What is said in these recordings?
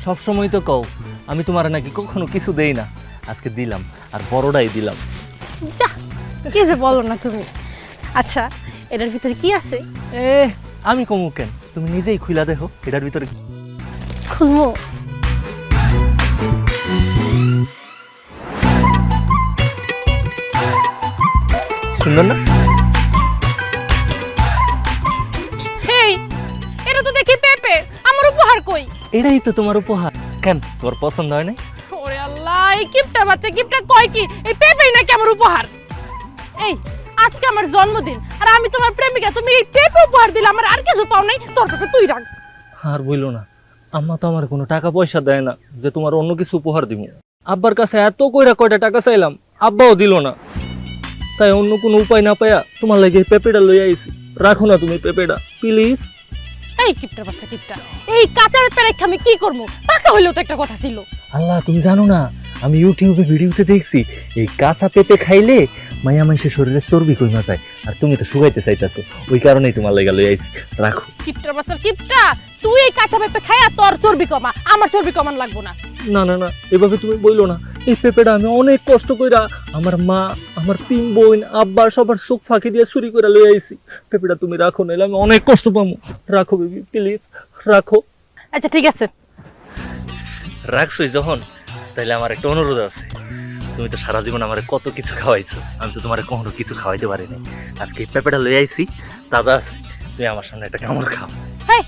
সব সময় তো কও আমি তোমার নাকি কখনো কিছু দেই না, আজকে দিলাম আর বড়টাই দিলাম। যা কি যে বলো না তুমি। আচ্ছা এটার ভিতরে কি আছে? এ আমি কমু কেন, তুমি নিজেই খুইলা দেখো এটার ভিতরে। খুলবো? সুন্দর না? হেই এটা তো দেখি পেঁপে, আমার উপহার কই? এটাই তো তোমার উপহার। কেন তোমার পছন্দ হয় না? ওরে আল্লাহ, এই কিপটা বাচ্চা কিপটা কয় কি এই পেঁপেই নাকি আমার উপহার? এই আজকে আমার জন্মদিন আর আমি তোমার প্রেমিকা, তুমি এই পেঁপে উপহার দিলে, আমার আর কিছু পাও নাই, তোর পেঁপে তুই রাখ। আর বইলো না, আম্মা তো আমার কোনো টাকা পয়সা দেয় না যে তোমার অন্য কিছু উপহার দিব। আব্বার কাছে এত কয়টা টাকা চাইলাম, আব্বাও দিল না। তাই অন্য কোনো উপায় না পাইয়া তোমার লাগে পেঁপেটা লই আইছি। রাখো না তুমি পেঁপেটা প্লিজ। এই কিপটা বাচ্চা কিপটা, এই কাঁচা পেঁপে রেখে আমি কি করবো? পাকা হইলেও তো একটা কথা ছিল। আল্লাহ তুমি জানো না, আমি ইউটিউবে ভিডিওতে দেখছি এই কাঁচা পেঁপে খাইলে মাইয়া মানুষের শরীরে চর্বি কমে যায়, আর তুমি তো শুকাইতে চাইতেছো, ওই কারণেই তোমার লাগা লই আইছি। রাখো। কিপটা বাচ্চা কিপটা, তুই এই কাঁচা পেঁপে খাইয়া তোর চর্বি কমা, আমার চর্বি কমান লাগবো না। না না না, এভাবে তুমি বইলো না। এই পেঁপেটা আমি অনেক কষ্ট কইরা আমার মা, আমার 3 বোন, আব্বা সবার চোখ ফাঁকি দিয়ে চুরি করে লই আইছি। পেঁপেটা তুমি রাখো, নাইলে আমি অনেক কষ্ট পাবো। রাখো বেবি প্লিজ, রাখো। আচ্ছা ঠিক আছে। রাখছই যখন, তাইলে আমার একটা অনুরোধ আছে। তুমি তো সারা জীবন আমার কত কিছু খাওয়াইছো, আমি তো তোমার কখনো কিছু খাওয়াইতে পারিনি। আজকে এই পেঁপেটা লই আইছি, তাজা আছে, তুমি আমার সামনে একটা কামড় খাও। হেই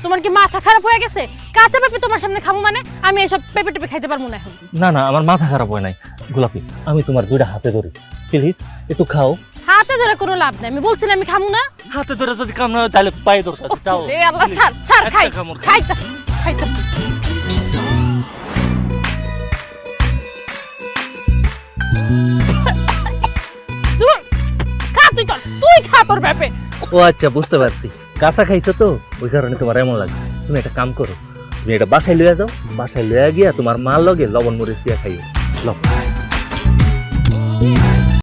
তোমার কি মাথা খারাপ হয়ে গেছে? কাঁচা পেঁপে তোমার সামনে খাবো মানে? আমি এসব পেঁপে টেপে খাইতে পারবো না এখন। না না, আমার মাথা খারাপ হয় নাই। গোলাপি, আমি তোমার দুইটা হাতে ধরি, প্লিজ একটু খাও। হাতে ধরে কোনো লাভ নাই, আমি বলছি না আমি খামু না। হাতে ধরে যদি কাম না হয় তাহলে পায়ে ধরতে দাও। এ আল্লাহ, স্যার স্যার খাই একটা কামড় খাই। খাইতা খাইতা। খা তুই, তুই খা তোর পেঁপে। ও আচ্ছা, বুঝতে পারছি, কাঁচা খাইছো তো ওই কারণে তোমার এমন লাগে। তুমি একটা কাম করো, তুমি এটা বাসায় লইয়া যাও, বাসায় লইয়া গিয়া তোমার মার লগে লবণ মরিচ দিয়া খাইও। লও।